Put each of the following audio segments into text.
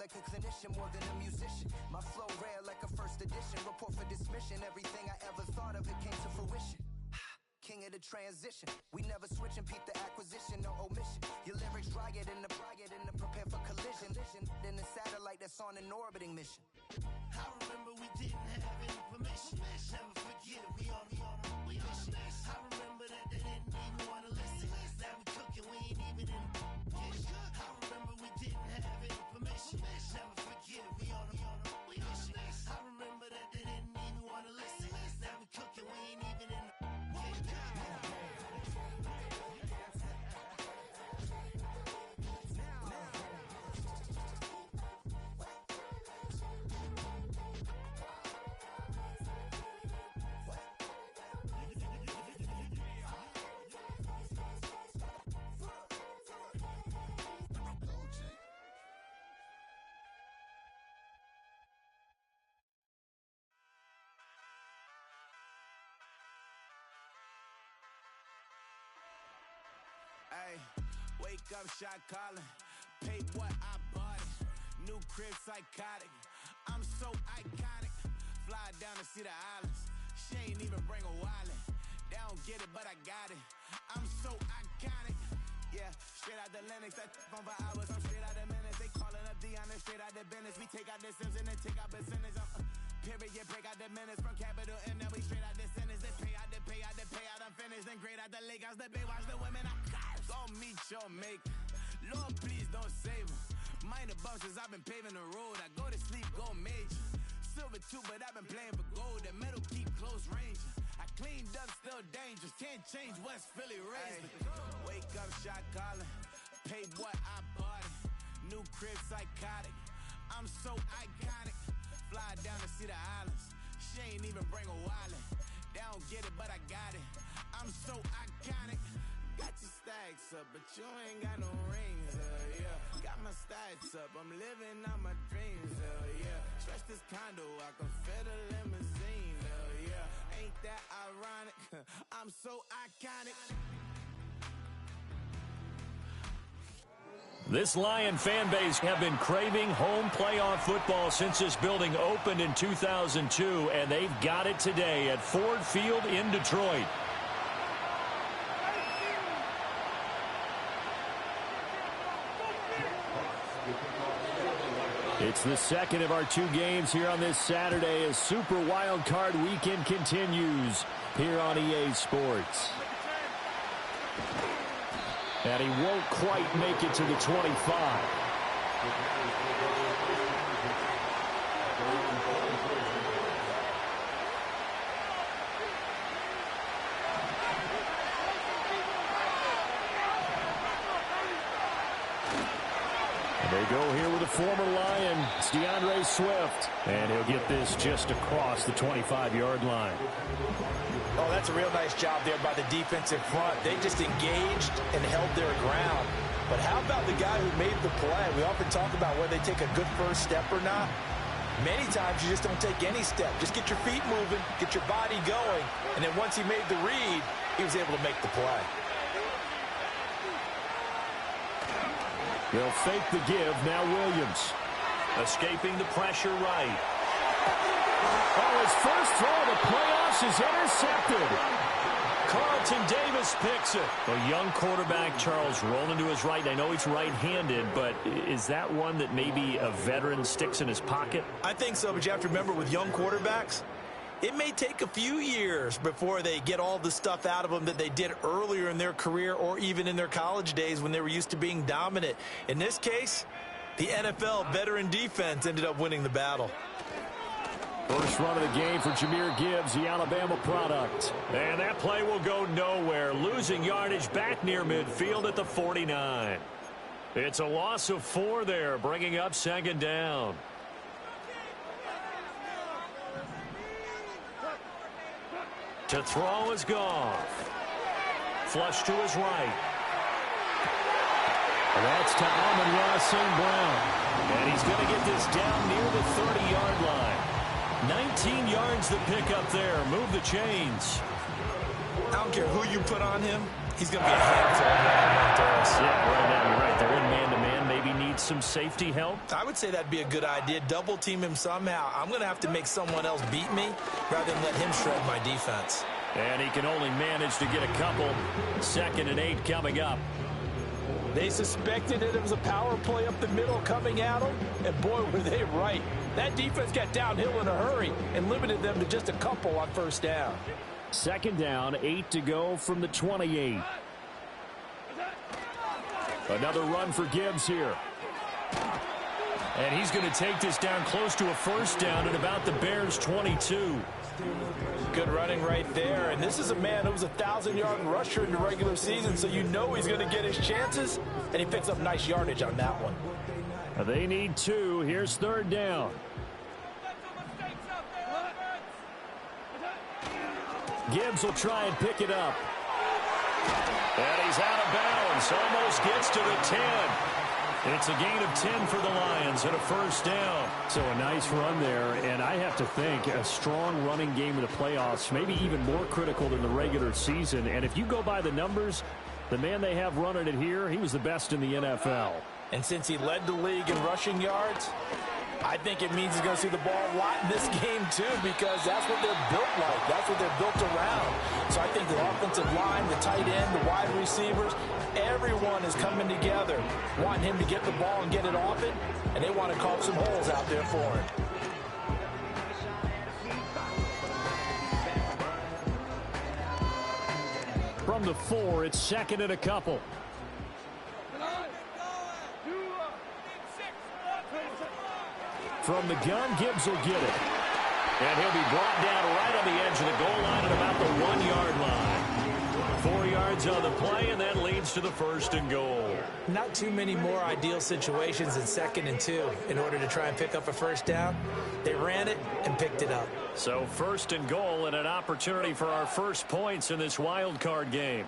like a clinician more than a musician. My flow rare like a first edition. Report for dismission. Everything I ever thought of, it came to fruition. King of the transition. We never switch and peep the acquisition, no omission. Your lyrics dry it in the prepare for collision. Then the satellite that's on an orbiting mission. I remember we didn't have any permission. Never forget it, we on a mission. I remember that they didn't even want to listen. Now we cooking, we ain't even in the kitchen. I remember we didn't have any permission. Never forget it, we on a mission. I remember that they didn't even want to listen. Now we cooking, we ain't even in the kitchen. Ay, wake up, shot calling. Pay what I bought it. New crib, psychotic. I'm so iconic. Fly down to see the islands. She ain't even bring a wallet. They don't get it, but I got it. I'm so iconic. Yeah, straight out the Lennox. That phone for hours. I'm straight out the minutes. They calling up Dion and straight out the business. We take out the Sims and then take out percentage. Period, break out the minutes from capital and then we straight out the sentence. They pay out, I'm finished. Then grade out the Lakers, the Bay, watch the women, I curse. Gon' meet your maker. Lord, please don't save them. Minor bumps as I've been paving the road. I go to sleep, go major. Silver too, but I've been playing for gold. The metal keep close range. I cleaned up, still dangerous. Can't change West Philly raised. Wake up, shot calling. Pay what I bought it. New crib, psychotic. I'm so iconic. Fly down to see the islands. She ain't even bring a wallet. They don't get it, but I got it. I'm so iconic. Got your stacks up, but you ain't got no rings, yeah. Got my stats up, I'm living out my dreams, yeah. Stretch this condo, I can fit a limousine, yeah. Ain't that ironic? I'm so iconic. This Lion fan base have been craving home playoff football since this building opened in 2002, and they've got it today at Ford Field in Detroit. It's the second of our two games here on this Saturday as Super Wild Card Weekend continues here on EA Sports. And he won't quite make it to the 25. They go here with a former Lion, it's DeAndre Swift. And he'll get this just across the 25-yard line. Oh, that's a real nice job there by the defense in front. They just engaged and held their ground. But how about the guy who made the play? We often talk about whether they take a good first step or not. Many times you just don't take any step. Just get your feet moving, get your body going. And then once he made the read, he was able to make the play. They'll fake the give. Now Williams. Escaping the pressure right. Oh, his first throw of the playoffs is intercepted. Carlton Davis picks it. A young quarterback, Charles, rolling to his right. I know he's right-handed, but is that one that maybe a veteran sticks in his pocket? I think so, but you have to remember with young quarterbacks, it may take a few years before they get all the stuff out of them that they did earlier in their career or even in their college days when they were used to being dominant. In this case, the NFL veteran defense ended up winning the battle. First run of the game for Jahmyr Gibbs, the Alabama product. And that play will go nowhere. Losing yardage back near midfield at the 49. It's a loss of 4 there, bringing up second down. To throw is Goff. Flush to his right. And that's to Amon-Ra St. Brown. And he's going to get this down near the 30-yard line. 19 yards the pick up there. Move the chains. I don't care who you put on him. He's going to be a handful of us. Yeah, right now you're right. They're in man-to-man. Maybe need get some safety help? I would say that'd be a good idea. Double team him somehow. I'm going to have to make someone else beat me rather than let him shred my defense. And he can only manage to get a couple. 2nd and 8 coming up. They suspected that it was a power play up the middle coming at them, and boy, were they right. That defense got downhill in a hurry and limited them to just a couple on 1st down. 2nd down, 8 to go from the 28. Another run for Gibbs here. And he's going to take this down close to a 1st down at about the Bears' 22. Good running right there. And this is a man who was a 1,000-yard rusher in the regular season, so you know he's going to get his chances. And he picks up nice yardage on that one. They need 2. Here's 3rd down. Gibbs will try and pick it up. And he's out of bounds. Almost gets to the 10. It's a gain of 10 for the Lions and a 1st down. So a nice run there, and I have to think a strong running game in the playoffs, maybe even more critical than the regular season. And if you go by the numbers, the man they have running it here, he was the best in the NFL. And since he led the league in rushing yards, I think it means he's going to see the ball a lot in this game, too, because that's what they're built like. That's what they're built around. So I think the offensive line, the tight end, the wide receivers, everyone is coming together, wanting him to get the ball and get it off it, and they want to carve some holes out there for him. From the 4, it's 2nd and a couple. From the gun, Gibbs will get it. And he'll be brought down right on the edge of the goal line at about the 1-yard line. 4 yards on the play, and that leads to the 1st and goal. Not too many more ideal situations than 2nd and 2 in order to try and pick up a 1st down. They ran it and picked it up. So 1st and goal and an opportunity for our first points in this wild card game.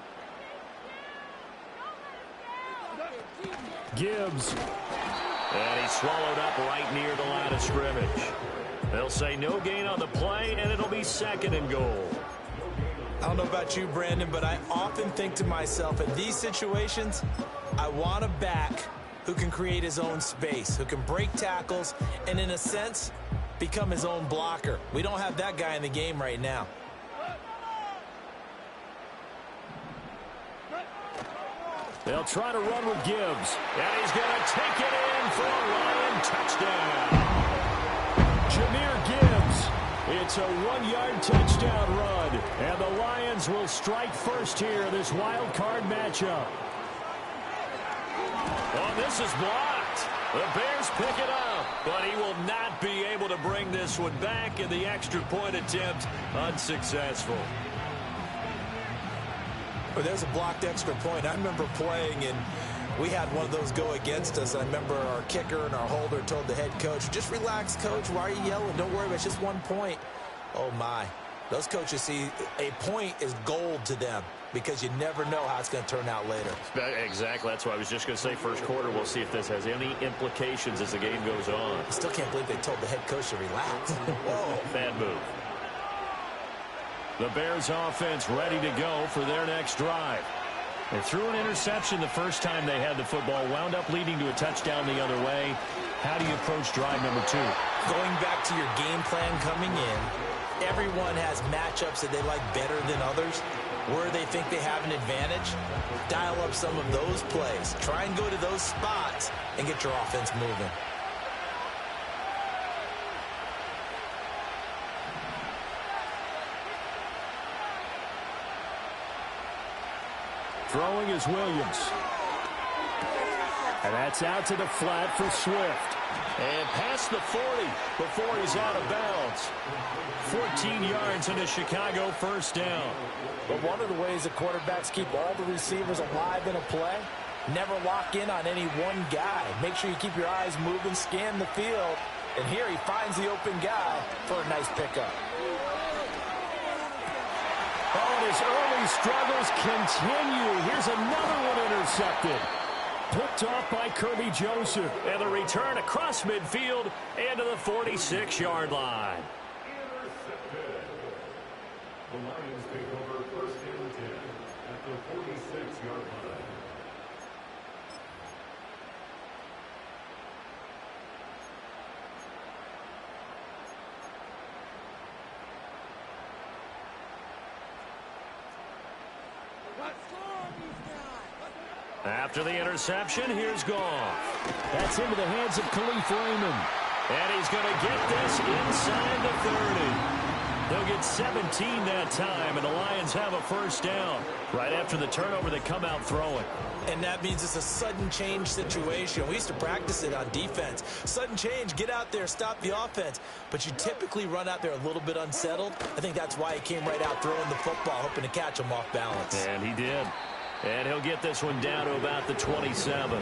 Gibbs. And he's swallowed up right near the line of scrimmage. They'll say no gain on the play, and it'll be 2nd and goal. I don't know about you, Brandon, but I often think to myself, in these situations, I want a back who can create his own space, who can break tackles, and in a sense, become his own blocker. We don't have that guy in the game right now. They'll try to run with Gibbs. And he's going to take it in for a Lion touchdown. Jahmyr Gibbs. It's a 1-yard touchdown run. And the Lions will strike first here in this wild card matchup. Oh, this is blocked. The Bears pick it up. But he will not be able to bring this one back, and the extra point attempt unsuccessful. Well, there's a blocked extra point. I remember playing, and we had one of those go against us. I remember our kicker and our holder told the head coach, just relax, coach. Why are you yelling? Don't worry, it's just 1 point. Oh, my. Those coaches see a point is gold to them because you never know how it's going to turn out later. Exactly. That's what I was just going to say. First quarter, we'll see if this has any implications as the game goes on. I still can't believe they told the head coach to relax. Whoa. Bad move. The Bears offense ready to go for their next drive. They threw an interception the first time they had the football, wound up leading to a touchdown the other way. How do you approach drive number 2? Going back to your game plan coming in, everyone has matchups that they like better than others. Where they think they have an advantage, dial up some of those plays. Try and go to those spots and get your offense moving. Throwing is Williams. And that's out to the flat for Swift. And past the 40 before he's out of bounds. 14 yards into Chicago, 1st down. But one of the ways the quarterbacks keep all the receivers alive in a play, never lock in on any one guy. Make sure you keep your eyes moving, scan the field. And here he finds the open guy for a nice pickup. Oh, and his early struggles continue. Here's another one intercepted. Picked off by Kirby Joseph. And the return across midfield into the 46-yard line. The Lions take over 1st and 10 at the 46-yard line. After the interception, here's Goff. That's into the hands of Khalif Raymond. And he's going to get this inside the 30. They'll get 17 that time, and the Lions have a first down. Right after the turnover, they come out throwing. And that means it's a sudden change situation. We used to practice it on defense. Sudden change, get out there, stop the offense. But you typically run out there a little bit unsettled. I think that's why he came right out throwing the football, hoping to catch him off balance. And he did. And he'll get this one down to about the 27.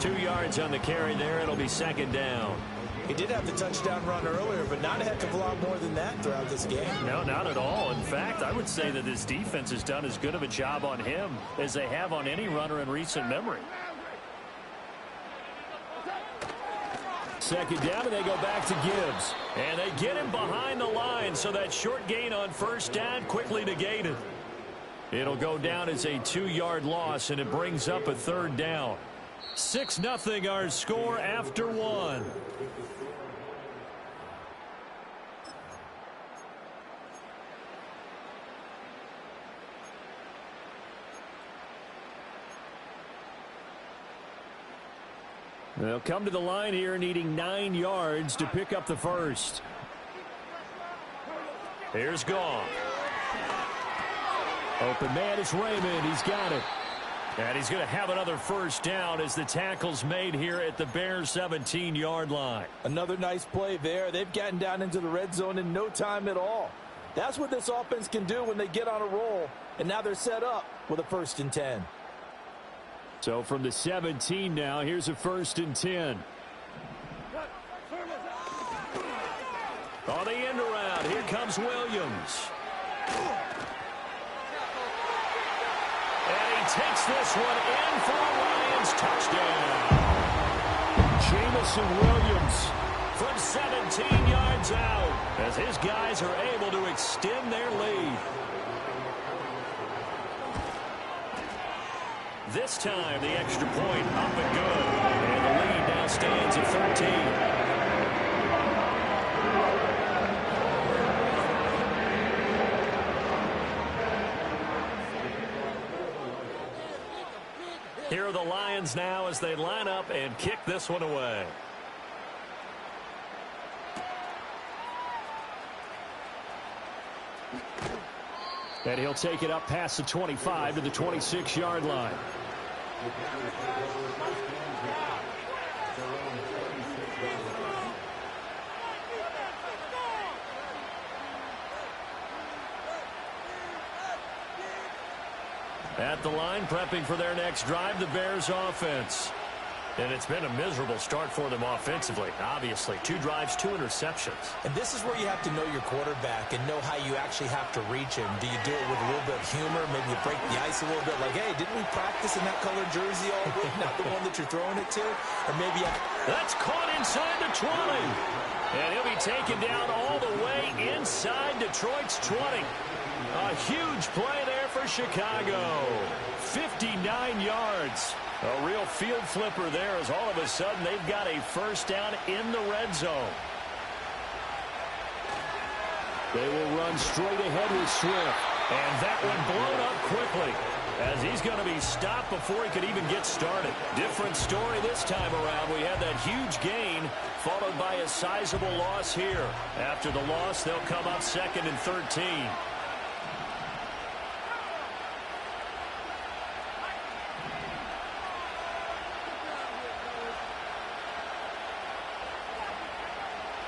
2 yards on the carry there. It'll be second down. He did have the touchdown run earlier, but not a heck of a lot more than that throughout this game. No, not at all. In fact, I would say that this defense has done as good of a job on him as they have on any runner in recent memory. Second down, and they go back to Gibbs. And they get him behind the line, so that short gain on first down quickly negated. It'll go down as a 2-yard loss, and it brings up a third down. 6-0 our score after one. They'll come to the line here needing 9 yards to pick up the first. Here's Goff. Open man is Raymond. He's got it. And he's going to have another first down as the tackle's made here at the Bears' 17-yard line. Another nice play there. They've gotten down into the red zone in no time at all. That's what this offense can do when they get on a roll. And now they're set up with a 1st and 10. So from the 17 now, here's a 1st and 10. On the end around, here comes Williams. And he takes this one in for a Lions touchdown. Jamison Williams from 17 yards out as his guys are able to extend their lead. This time, the extra point up and good. And the lead now stands at 13. Here are the Lions now as they line up and kick this one away. And he'll take it up past the 25 to the 26-yard line. At the line, prepping for their next drive, the Bears offense. And it's been a miserable start for them offensively, obviously. 2 drives, 2 interceptions. And this is where you have to know your quarterback and know how you actually have to reach him. Do you do it with a little bit of humor? Maybe you break the ice a little bit like, hey, didn't we practice in that colored jersey all week? Not the one that you're throwing it to? Or maybe that's caught inside the 20. And he'll be taken down all the way inside Detroit's 20. A huge play there for Chicago. 59 yards. A real field flipper there as all of a sudden they've got a first down in the red zone. They will run straight ahead with Swift. And that one blown up quickly as he's going to be stopped before he could even get started. Different story this time around. We had that huge gain followed by a sizable loss here. After the loss, they'll come up 2nd and 13.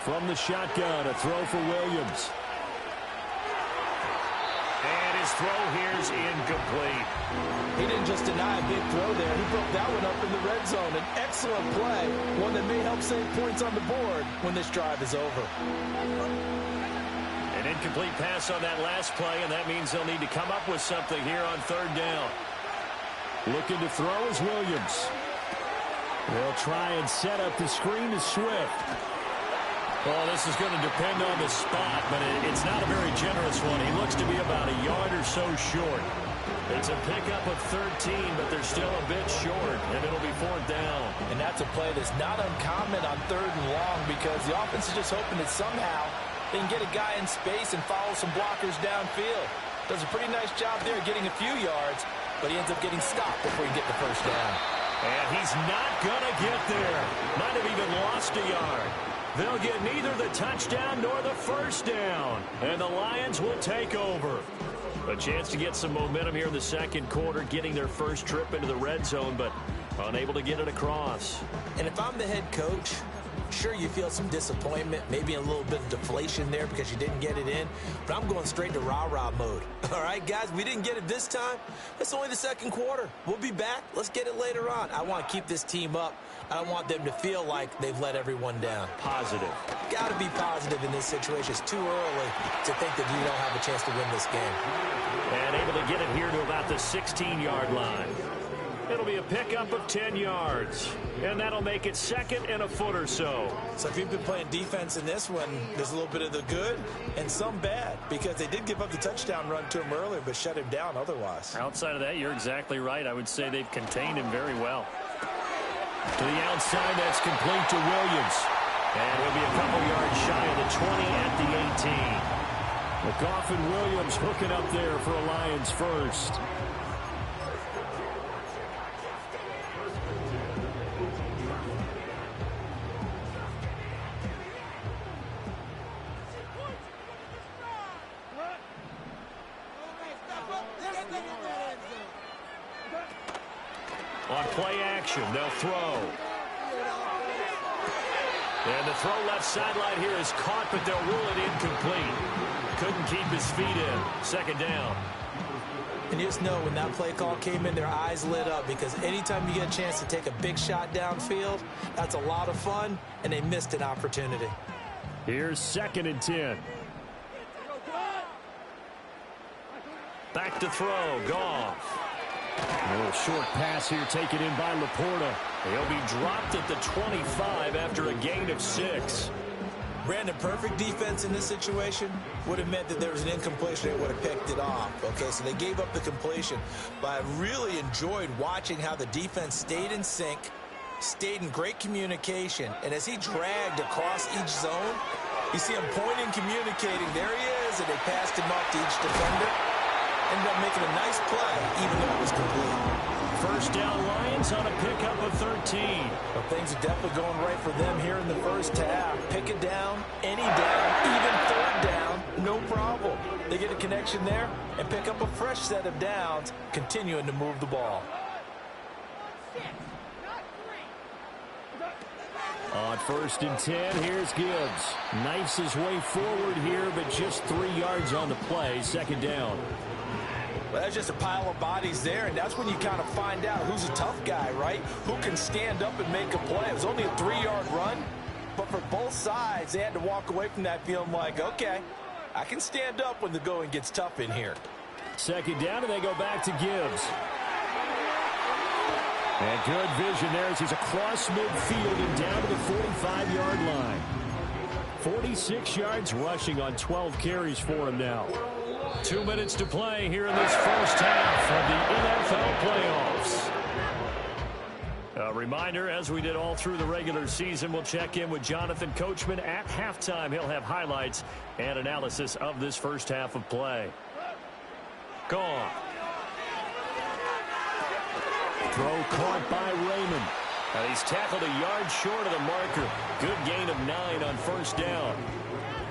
From the shotgun, a throw for Williams. And his throw here's incomplete. He didn't just deny a big throw there. He broke that one up in the red zone. An excellent play, one that may help save points on the board when this drive is over. An incomplete pass on that last play, and that means they'll need to come up with something here on 3rd down. Looking to throw is Williams. They'll try and set up the screen to Swift. Well, this is going to depend on the spot, but it's not a very generous one. He looks to be about a yard or so short. It's a pickup of 13, but they're still a bit short, and it'll be 4th down. And that's a play that's not uncommon on 3rd and long because the offense is just hoping that somehow they can get a guy in space and follow some blockers downfield. Does a pretty nice job there getting a few yards, but he ends up getting stopped before he can get the first down. And he's not going to get there. Might have even lost a yard. They'll get neither the touchdown nor the first down. And the Lions will take over. A chance to get some momentum here in the second quarter, getting their first trip into the red zone, but unable to get it across. And if I'm the head coach, sure, you feel some disappointment, maybe a little bit of deflation there because you didn't get it in, but I'm going straight to rah-rah mode. All right, guys, we didn't get it this time. It's only the second quarter. We'll be back. Let's get it later on. I want to keep this team up. I don't want them to feel like they've let everyone down. Positive. Got to be positive in this situation. It's too early to think that you don't have a chance to win this game. And able to get it here to about the 16-yard line. It'll be a pickup of 10 yards. And that'll make it second and a foot or so. So if you've been playing defense in this one, there's a little bit of the good and some bad, because they did give up the touchdown run to him earlier but shut him down otherwise. Outside of that, you're exactly right. I would say they've contained him very well. To the outside, that's complete to Williams. And he'll be a couple yards shy of the 20 at the 18. McGough and Williams hooking up there for a Lions first. On play action, they'll throw. And the throw left sideline here is caught, but they'll rule it incomplete. Couldn't keep his feet in. Second down. And you just know when that play call came in, their eyes lit up, because anytime you get a chance to take a big shot downfield, that's a lot of fun, and they missed an opportunity. Here's second and 10. Back to throw. Goff. A little short pass here taken in by Laporta. He'll be dropped at the 25 after a gain of 6. Brandon, perfect defense in this situation would have meant that there was an incompletion. They would have picked it off. Okay, so they gave up the completion. But I really enjoyed watching how the defense stayed in sync, stayed in great communication. And as he dragged across each zone, you see him pointing, communicating. There he is, and they passed him up to each defender. Ended up making a nice play, even though it was complete. First down Lions on a pickup of 13. Well, things are definitely going right for them here in the first half. Pick it down, any down, even third down, no problem. They get a connection there and pick up a fresh set of downs, continuing to move the ball. On first and 10, here's Gibbs. Knifes his way forward here, but just 3 yards on the play. Second down. Well, that's just a pile of bodies there, and that's when you kind of find out who's a tough guy, right? Who can stand up and make a play. It was only a 3-yard run, but for both sides, they had to walk away from that feeling like, okay, I can stand up when the going gets tough in here. Second down, and they go back to Gibbs. And good vision there as he's across midfield and down to the 45-yard line. 46 yards rushing on 12 carries for him now. 2 minutes to play here in this first half of the NFL playoffs. A reminder, as we did all through the regular season, we'll check in with Jonathan Coachman at halftime. He'll have highlights and analysis of this first half of play. Gone. Throw caught by Raymond. And he's tackled a yard short of the marker. Good gain of 9 on first down.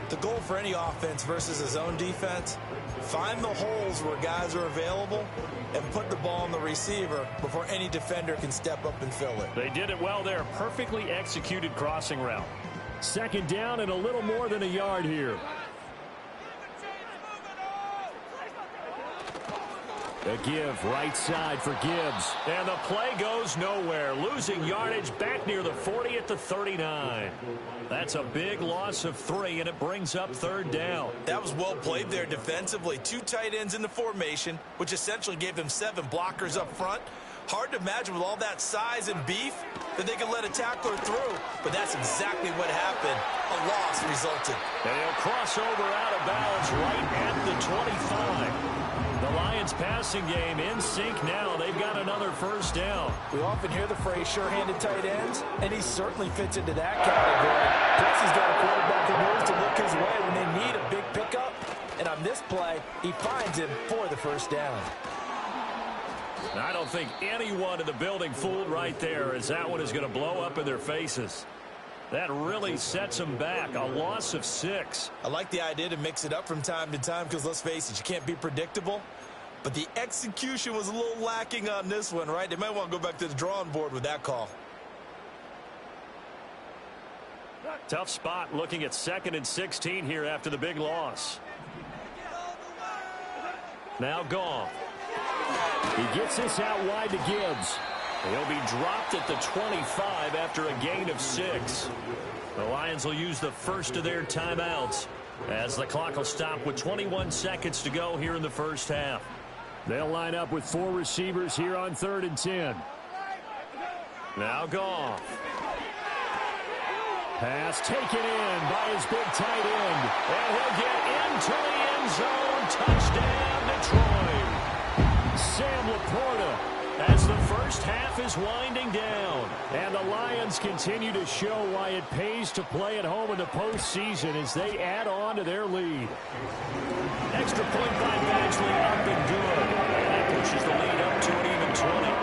The goal for any offense versus a zone defense, find the holes where guys are available and put the ball on the receiver before any defender can step up and fill it. They did it well there. Perfectly executed crossing route. Second down and a little more than a yard here. A give right side for Gibbs. And the play goes nowhere. Losing yardage back near the 40 at the 39. That's a big loss of 3, and it brings up third down. That was well played there defensively. 2 tight ends in the formation, which essentially gave them 7 blockers up front. Hard to imagine with all that size and beef that they could let a tackler through. But that's exactly what happened. A loss resulted. And he'll cross over out of bounds right at the 25. The Lions passing game in sync now. They've got another first down. We often hear the phrase sure-handed tight ends, and he certainly fits into that category. Plus, he's got a quarterback who knows to look his way when they need a big pickup. And on this play, he finds him for the first down. I don't think anyone in the building fooled right there, as that one is going to blow up in their faces. That really sets them back. A loss of 6. I like the idea to mix it up from time to time because, let's face it, you can't be predictable. But the execution was a little lacking on this one, right? They might want to go back to the drawing board with that call. Tough spot looking at 2nd and 16 here after the big loss. Now Goff. He gets this out wide to Gibbs. He'll be dropped at the 25 after a gain of 6. The Lions will use the first of their timeouts as the clock will stop with 21 seconds to go here in the first half. They'll line up with 4 receivers here on 3rd and 10. Now Goff. Pass taken in by his big tight end. And he'll get into the end zone. Touchdown, Detroit. Sam Laporta, as the first half is winding down. And the Lions continue to show why it pays to play at home in the postseason as they add on to their lead. Extra point by Badgley, up and good. And that pushes the lead up to an even 20.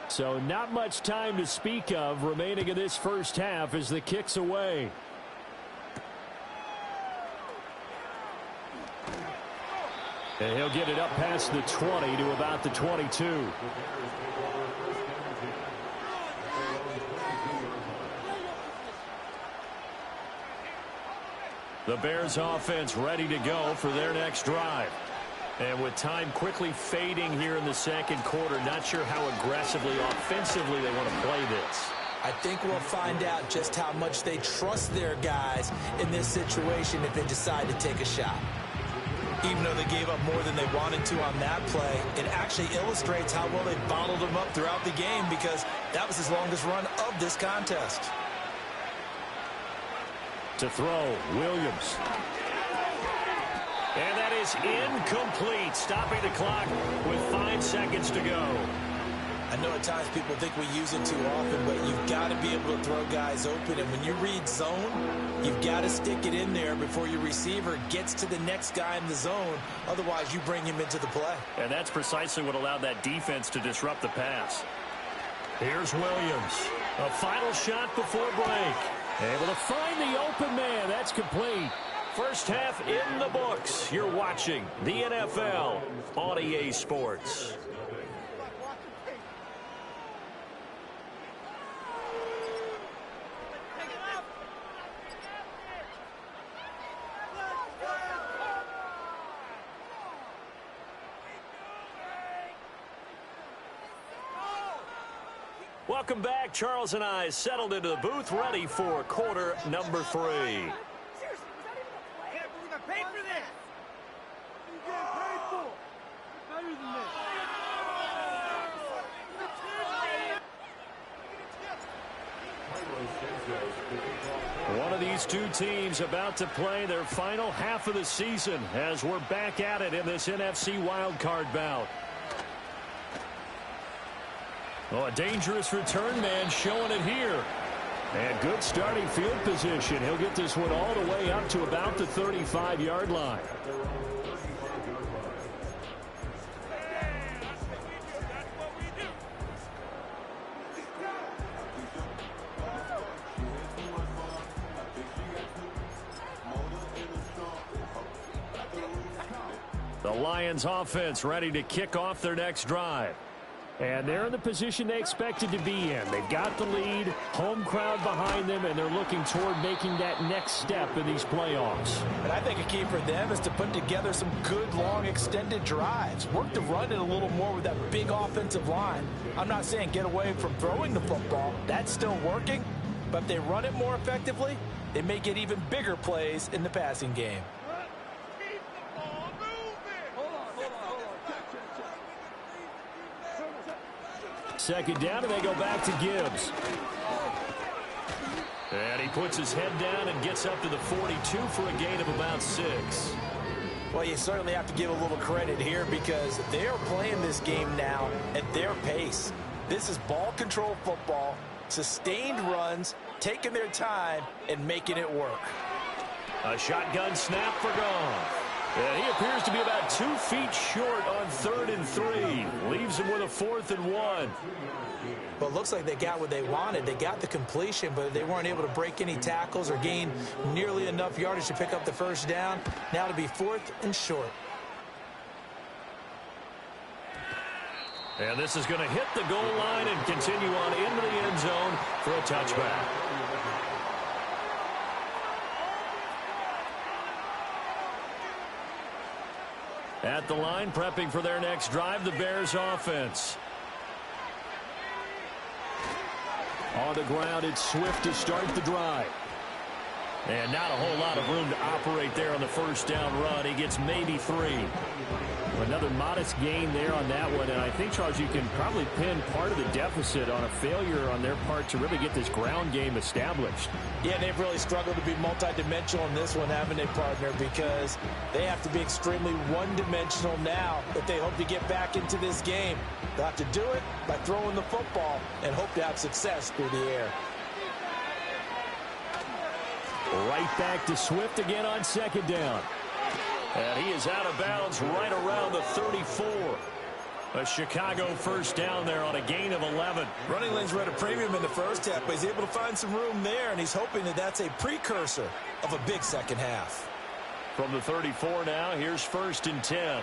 So not much time to speak of remaining in this first half as the kick's away. And he'll get it up past the 20 to about the 22. The Bears offense ready to go for their next drive. And with time quickly fading here in the second quarter, not sure how aggressively, offensively they want to play this. I think we'll find out just how much they trust their guys in this situation if they decide to take a shot. Even though they gave up more than they wanted to on that play, it actually illustrates how well they bottled them up throughout the game because that was his longest run of this contest. To throw, Williams. And that is incomplete, stopping the clock with 5 seconds to go. I know at times people think we use it too often, but you've got to be able to throw guys open. And when you read zone, you've got to stick it in there before your receiver gets to the next guy in the zone. Otherwise, you bring him into the play. And that's precisely what allowed that defense to disrupt the pass. Here's Williams. A final shot before break. Able to find the open man. That's complete. First half in the books. You're watching the NFL on EA Sports. Welcome back. Charles and I settled into the booth, ready for quarter number 3. One of these two teams about to play their final half of the season as we're back at it in this NFC wildcard bout. Oh, a dangerous return man showing it here. And good starting field position. He'll get this one all the way up to about the 35-yard line. The Lions offense ready to kick off their next drive. And they're in the position they expected to be in. They've got the lead, home crowd behind them, and they're looking toward making that next step in these playoffs. And I think a key for them is to put together some good, long, extended drives. Work to run it a little more with that big offensive line. I'm not saying get away from throwing the football. That's still working. But if they run it more effectively, they may get even bigger plays in the passing game. Second down, and they go back to Gibbs. And he puts his head down and gets up to the 42 for a gain of about 6. Well, you certainly have to give a little credit here because they are playing this game now at their pace. This is ball control football, sustained runs, taking their time, and making it work. A shotgun snap for Goff. And he appears to be about 2 feet short on 3rd and 3. Leaves him with a 4th and 1. Well, it looks like they got what they wanted. They got the completion, but they weren't able to break any tackles or gain nearly enough yardage to pick up the first down. Now to be 4th and short. And this is going to hit the goal line and continue on into the end zone for a touchback. At the line, prepping for their next drive, the Bears offense. On the ground, it's Swift to start the drive. And not a whole lot of room to operate there on the first down run. He gets maybe 3. Another modest gain there on that one. And I think, Charles, you can probably pin part of the deficit on a failure on their part to really get this ground game established. Yeah, they've really struggled to be multidimensional in this one, haven't they, partner? Because they have to be extremely one-dimensional now if they hope to get back into this game. They'll have to do it by throwing the football and hope to have success through the air. Right back to Swift again on 2nd down. And he is out of bounds right around the 34. A Chicago first down there on a gain of 11. Running lanes were at a premium in the first half, but he's able to find some room there, and he's hoping that that's a precursor of a big second half. From the 34 now, here's 1st and 10.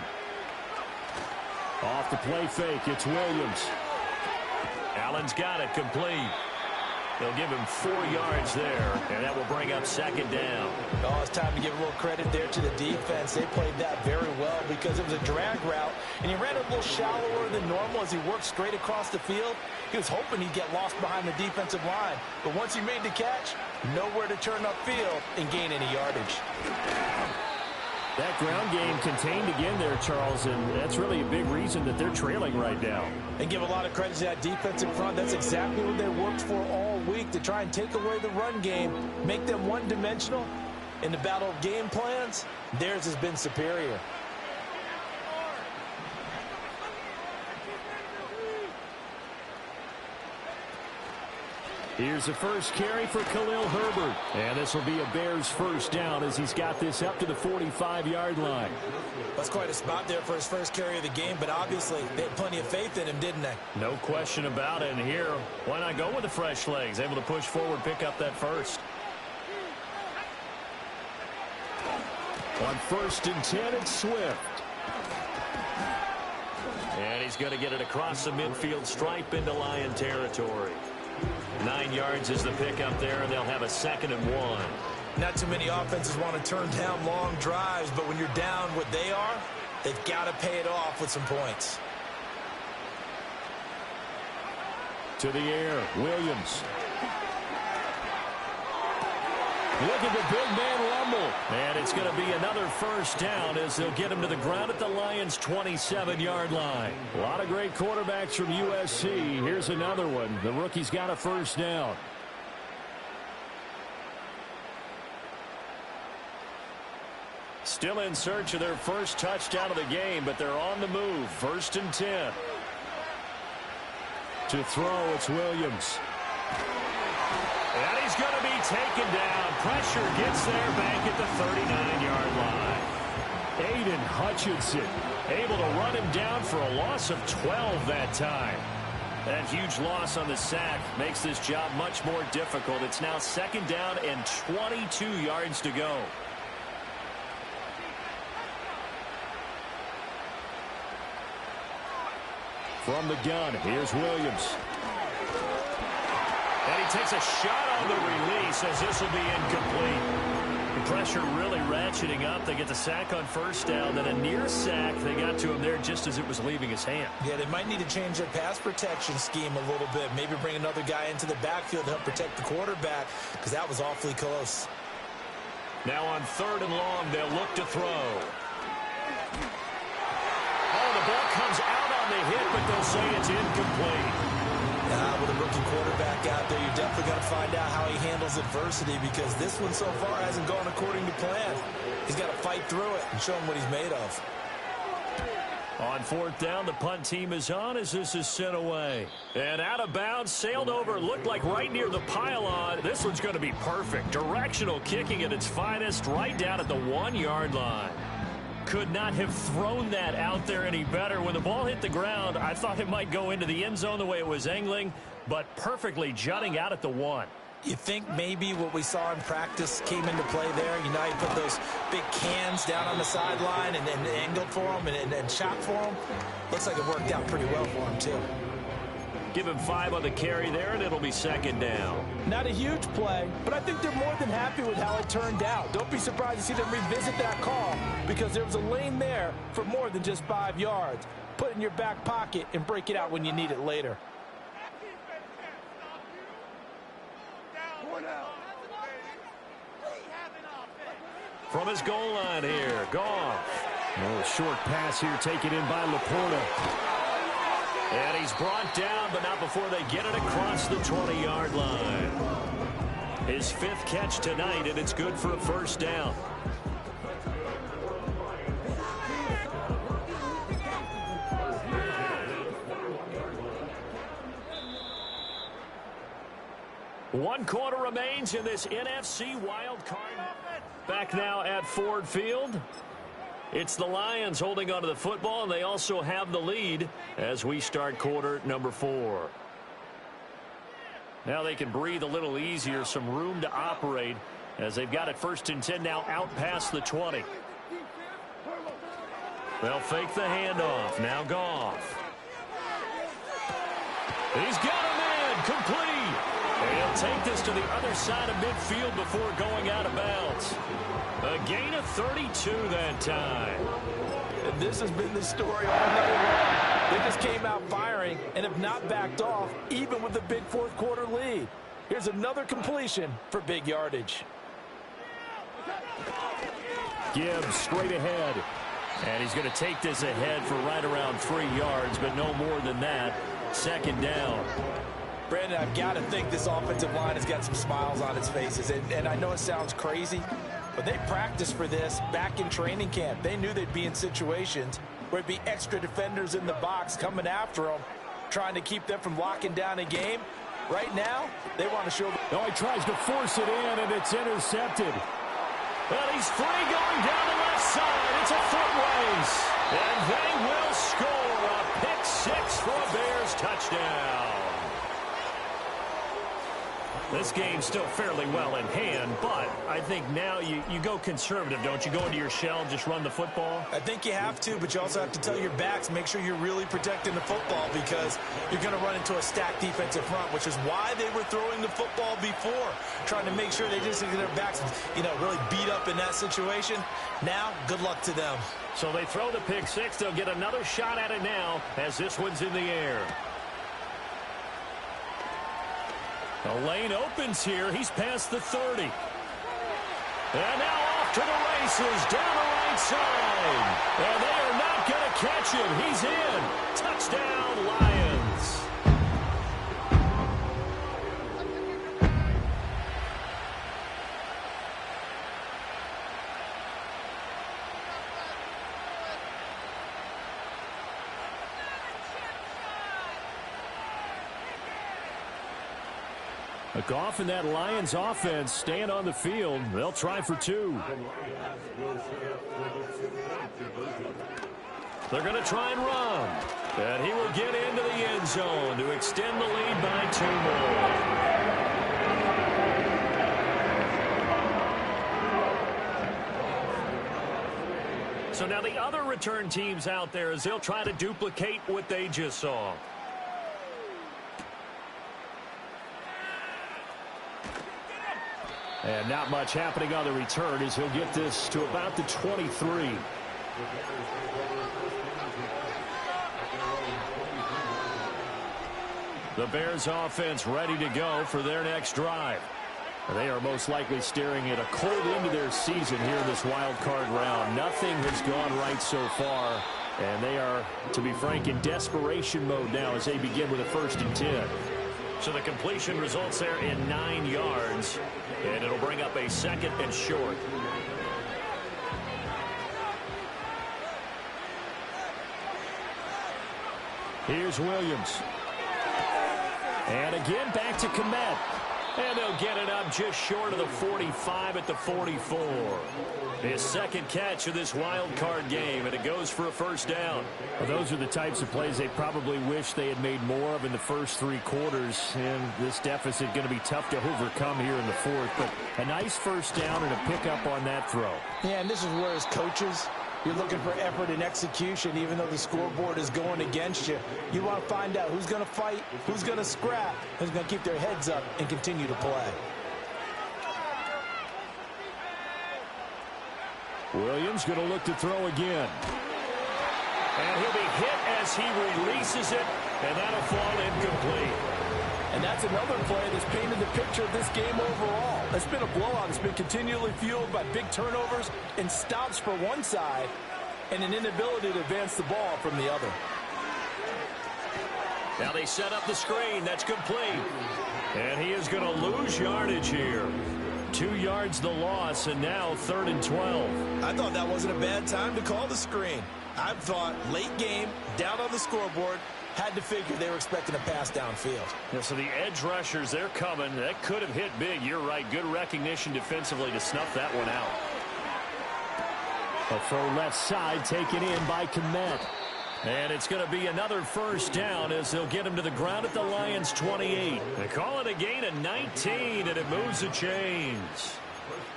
Off the play fake, it's Williams. Allen's got it complete. They'll give him 4 yards there, and that will bring up 2nd down. Oh, it's time to give a little credit there to the defense. They played that very well because it was a drag route, and he ran a little shallower than normal as he worked straight across the field. He was hoping he'd get lost behind the defensive line, but once he made the catch, nowhere to turn upfield and gain any yardage. That ground game contained again there, Charles, and that's really a big reason that they're trailing right now. And give a lot of credit to that defensive front. That's exactly what they worked for all week, to try and take away the run game, make them one-dimensional. In the battle of game plans, theirs has been superior. Here's the first carry for Khalil Herbert. And this will be a Bears first down as he's got this up to the 45-yard line. That's quite a spot there for his first carry of the game, but obviously they had plenty of faith in him, didn't they? No question about it. And here, why not go with the fresh legs? Able to push forward, pick up that first. On 1st and 10, it's Swift. And he's going to get it across the midfield stripe into Lion territory. 9 yards is the pickup there, and they'll have a 2nd and 1. Not too many offenses want to turn down long drives, but when you're down what they are, they've got to pay it off with some points. To the air, Williams. Look at the big man rumble. And it's going to be another first down as they'll get him to the ground at the Lions' 27-yard line. A lot of great quarterbacks from USC. Here's another one. The rookie's got a first down. Still in search of their first touchdown of the game, but they're on the move. 1st and 10. To throw, it's Williams. And he's going to be taken down. Pressure gets there back at the 39-yard line. Aiden Hutchinson able to run him down for a loss of 12 that time. That huge loss on the sack makes this job much more difficult. It's now 2nd down and 22 yards to go. From the gun, here's Williams. And he takes a shot on the release as this will be incomplete. The pressure really ratcheting up. They get the sack on 1st down, then a near sack. They got to him there just as it was leaving his hand. Yeah, they might need to change their pass protection scheme a little bit. Maybe bring another guy into the backfield to help protect the quarterback, because that was awfully close. Now on 3rd and long, they'll look to throw. Oh, the ball comes out on the hit, but they'll say it's incomplete. With a rookie quarterback out there, you're definitely going to find out how he handles adversity, because this one so far hasn't gone according to plan. He's got to fight through it and show him what he's made of. On fourth down, the punt team is on as this is sent away. And out of bounds, sailed over, looked like right near the pylon. This one's going to be perfect. Directional kicking at its finest, right down at the 1-yard line. Could not have thrown that out there any better. When the ball hit the ground, I thought it might go into the end zone the way it was angling, but perfectly jutting out at the 1. You think maybe what we saw in practice came into play there? You know, you put those big cans down on the sideline and angled for them and shot for them. Looks like it worked out pretty well for him, too. Give him 5 on the carry there, and it'll be second down. Not a huge play, but I think they're more than happy with how it turned out. Don't be surprised to see them revisit that call because there was a lane there for more than just 5 yards. Put it in your back pocket and break it out when you need it later. From his goal line here, Goff. Oh, short pass here taken in by Laporta. And he's brought down, but not before they get it across the 20-yard line. His 5th catch tonight, and it's good for a first down. One quarter remains in this NFC wild card. Back now at Ford Field. It's the Lions holding onto the football, and they also have the lead as we start quarter number 4. Now they can breathe a little easier, some room to operate as they've got it 1st and 10 now out past the 20. They'll fake the handoff. Now Goff. He's got him in. Complete. And he'll take this to the other side of midfield before going out of bounds. A gain of 32 that time. And this has been the story all night long. They just came out firing and have not backed off, even with the big 4th quarter lead. Here's another completion for big yardage. Gibbs straight ahead. And he's going to take this ahead for right around 3 yards, but no more than that. Second down. Brandon, I've got to think this offensive line has got some smiles on its faces. And I know it sounds crazy, but they practiced for this back in training camp. They knew they'd be in situations where it'd be extra defenders in the box coming after them, trying to keep them from locking down a game. Right now, they want to show. Oh, he tries to force it in, and it's intercepted. Well, he's free going down the left side. It's a foot race. And they will score a pick 6 for a Bears touchdown. This game's still fairly well in hand, but I think now you go conservative, don't you? Go into your shell and just run the football? I think you have to, but you also have to tell your backs, make sure you're really protecting the football because you're going to run into a stacked defensive front, which is why they were throwing the football before, trying to make sure they just get their backs, really beat up in that situation. Now, good luck to them. So they throw the pick 6. They'll get another shot at it now as this one's in the air. The lane opens here. He's past the 30. And now off to the races down the right side. And they are not going to catch him. He's in. Touchdown, Lions. Goff and that Lions offense staying on the field. They'll try for 2. They're going to try and run. And he will get into the end zone to extend the lead by 2 more. So now the other return teams out there as they'll try to duplicate what they just saw. And not much happening on the return as he'll get this to about the 23. The Bears offense ready to go for their next drive. They are most likely staring at a cold end to their season here in this wild card round. Nothing has gone right so far, and they are, to be frank, in desperation mode now as they begin with a 1st and 10. So the completion results there in 9 yards, and it'll bring up a 2nd and short. Here's Williams. And again, back to Komet. And they'll get it up just short of the 45 at the 44. His second catch of this wild card game, and it goes for a first down. Well, those are the types of plays they probably wish they had made more of in the first 3 quarters. And this deficit going to be tough to overcome here in the fourth. But a nice first down and a pickup on that throw. Yeah, and this is where as coaches, you're looking for effort and execution, even though the scoreboard is going against you. You want to find out who's going to fight, who's going to scrap, who's going to keep their heads up and continue to play. Williams going to look to throw again. And he'll be hit as he releases it, and that'll fall incomplete. And that's another play that's painted the picture of this game overall. It's been a blowout. It's been continually fueled by big turnovers and stops for one side and an inability to advance the ball from the other. Now they set up the screen. That's complete. And he is going to lose yardage here. 2 yards the loss, and now 3rd and 12. I thought that wasn't a bad time to call the screen. I thought late game, down on the scoreboard, had to figure they were expecting a pass downfield. Yeah, so the edge rushers, they're coming. That could have hit big. You're right. Good recognition defensively to snuff that one out. A throw left side taken in by Komet. And it's going to be another first down as they'll get him to the ground at the Lions' 28. They call it a gain of 19, and it moves the chains.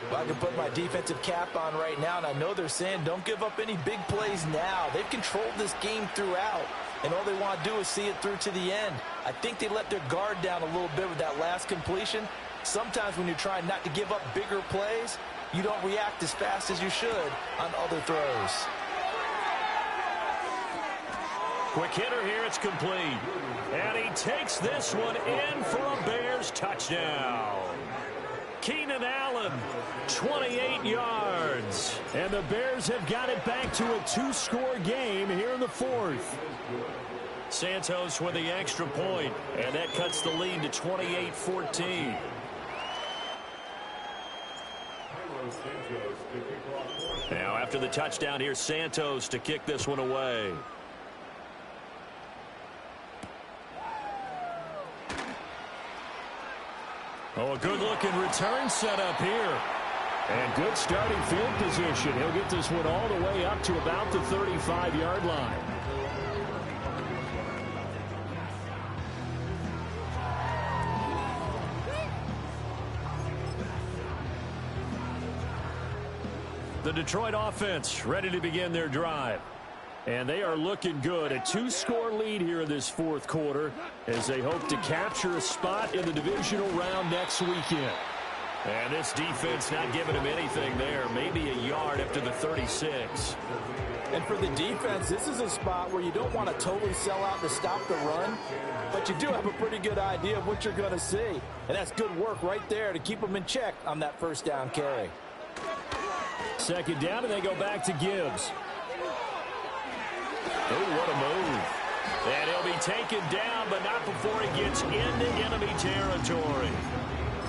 Well, I can put my defensive cap on right now, and I know they're saying don't give up any big plays now. They've controlled this game throughout, and all they want to do is see it through to the end. I think they let their guard down a little bit with that last completion. Sometimes when you're trying not to give up bigger plays, you don't react as fast as you should on other throws. Quick hitter here, it's complete. And he takes this one in for a Bears touchdown. Keenan Allen, 28 yards. And the Bears have got it back to a 2-score game here in the fourth. Santos with the extra point, and that cuts the lead to 28-14. Now after the touchdown, here's Santos to kick this one away. Oh, a good-looking return set up here. And good starting field position. He'll get this one all the way up to about the 35-yard line. The Detroit offense ready to begin their drive. And they are looking good. A 2-score lead here in this fourth quarter as they hope to capture a spot in the divisional round next weekend. And this defense not giving them anything there. Maybe a yard up to the 36. And for the defense, this is a spot where you don't want to totally sell out to stop the run, but you do have a pretty good idea of what you're going to see. And that's good work right there to keep them in check on that first down carry. Second down, and they go back to Gibbs. Oh, what a move. And he'll be taken down, but not before he gets into enemy territory.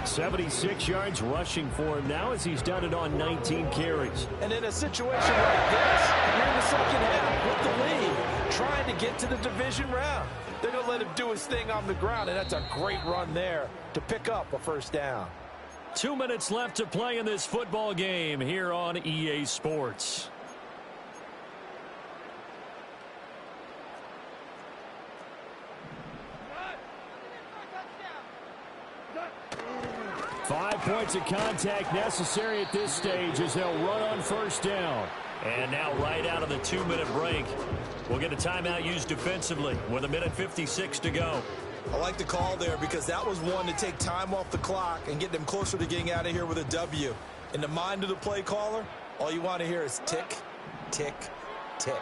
76 yards rushing for him now as he's done it on 19 carries. And in a situation like this, you're in the second half with the lead, trying to get to the division round. They're going to let him do his thing on the ground, and that's a great run there to pick up a first down. 2 minutes left to play in this football game here on EA Sports. Five points of contact necessary at this stage as they'll run on first down. And now right out of the 2-minute break, we'll get a timeout used defensively with 1:56 to go. I like the call there because that was one to take time off the clock and get them closer to getting out of here with a W. In the mind of the play caller, all you want to hear is tick, tick, tick.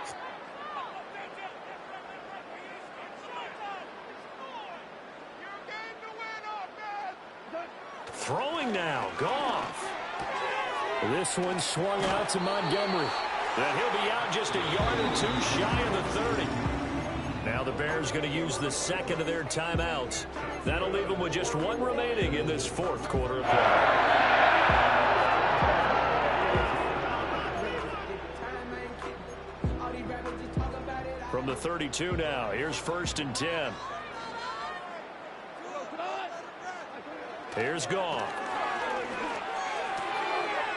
Throwing now, Goff. This one swung out to Montgomery. And he'll be out just a yard or two shy of the 30. Now the Bears going to use the second of their timeouts. That'll leave them with just one remaining in this fourth quarter of play. From the the 32 now. Here's 1st and 10. Here's Gone.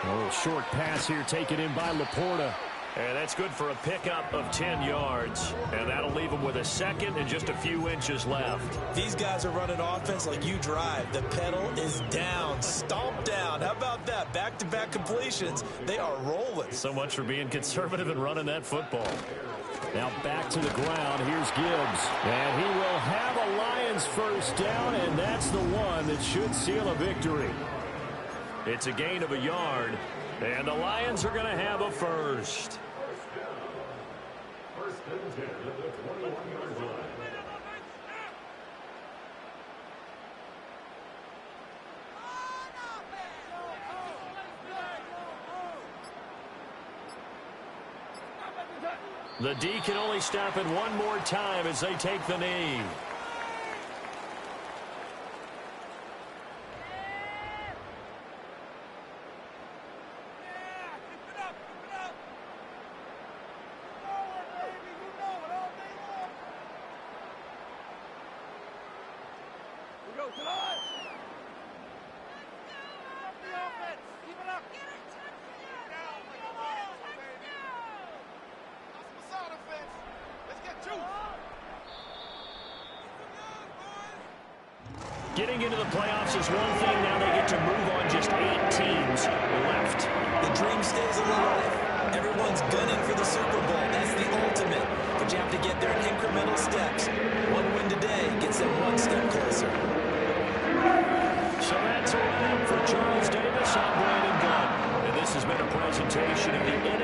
A little short pass here taken in by Laporta. And that's good for a pickup of 10 yards. And that'll leave them with a 2nd and just a few inches left. These guys are running offense like you drive. The pedal is down, stomp down. How about that? Back-to-back completions. They are rolling. So much for being conservative and running that football. Now back to the ground. Here's Gibbs. And he will have a Lions 1st down, and that's the one that should seal a victory. It's a gain of a yard, and the Lions are going to have a 1st. 1st and 10 at the 21-yard line. The D can only stop it one more time as they take the knee. Getting into the playoffs is one thing. Now they get to move on. Just 8 teams left. The dream stays alive. Everyone's gunning for the Super Bowl. That's the ultimate. But you have to get there in incremental steps. One win today gets them one step closer. So that's a wrap for Charles Davis. I'm Brandon Gunn. And this has been a presentation of the